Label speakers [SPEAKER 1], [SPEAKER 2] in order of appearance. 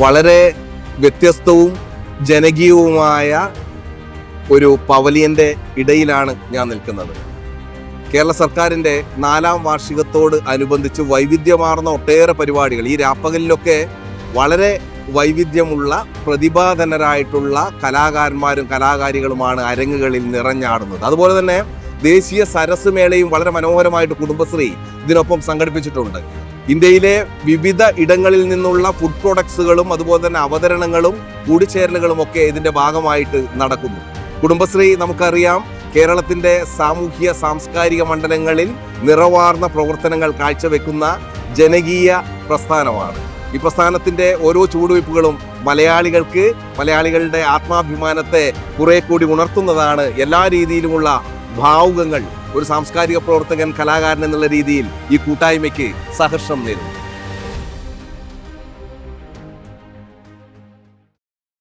[SPEAKER 1] വളരെ വ്യത്യസ്തവും ജനകീയവുമായ ഒരു പവലിയൻ്റെ ഇടയിലാണ് ഞാൻ നിൽക്കുന്നത്. കേരള സർക്കാരിൻ്റെ 4ാം വാർഷികത്തോട് അനുബന്ധിച്ച് വൈവിധ്യമാർന്ന ഒട്ടേറെ പരിപാടികൾ, ഈ രാപ്പകലിലൊക്കെ വളരെ വൈവിധ്യമുള്ള പ്രതിഭാധനരായിട്ടുള്ള കലാകാരന്മാരും കലാകാരികളുമാണ് അരങ്ങുകളിൽ നിറഞ്ഞാടുന്നത്. അതുപോലെ തന്നെ ദേശീയ സരസ് മേളയും വളരെ മനോഹരമായിട്ട് കുടുംബശ്രീ ഇതിനൊപ്പം സംഘടിപ്പിച്ചിട്ടുണ്ട്. ഇന്ത്യയിലെ വിവിധ ഇടങ്ങളിൽ നിന്നുള്ള ഫുഡ് പ്രൊഡക്ട്സുകളും അതുപോലെ തന്നെ അവതരണങ്ങളും കൂടിച്ചേരലുകളും ഒക്കെ ഇതിൻ്റെ ഭാഗമായിട്ട് നടക്കുന്നു. കുടുംബശ്രീ നമുക്കറിയാം, കേരളത്തിൻ്റെ സാമൂഹ്യ സാംസ്കാരിക മണ്ഡലങ്ങളിൽ നിറവാർന്ന പ്രവർത്തനങ്ങൾ കാഴ്ചവെക്കുന്ന ജനകീയ പ്രസ്ഥാനമാണ്. ഈ പ്രസ്ഥാനത്തിൻ്റെ ഓരോ ചുവടുവയ്പ്പുകളും മലയാളികളുടെ ആത്മാഭിമാനത്തെ കുറെ കൂടി ഉണർത്തുന്നതാണ്. എല്ലാ രീതിയിലുമുള്ള ഭാവുകങ്ങൾ ഒരു സാംസ്കാരിക പ്രവർത്തകൻ, കലാകാരൻ എന്നുള്ള രീതിയിൽ ഈ കൂട്ടായ്മയ്ക്ക് സഹർഷം നേരുന്നു.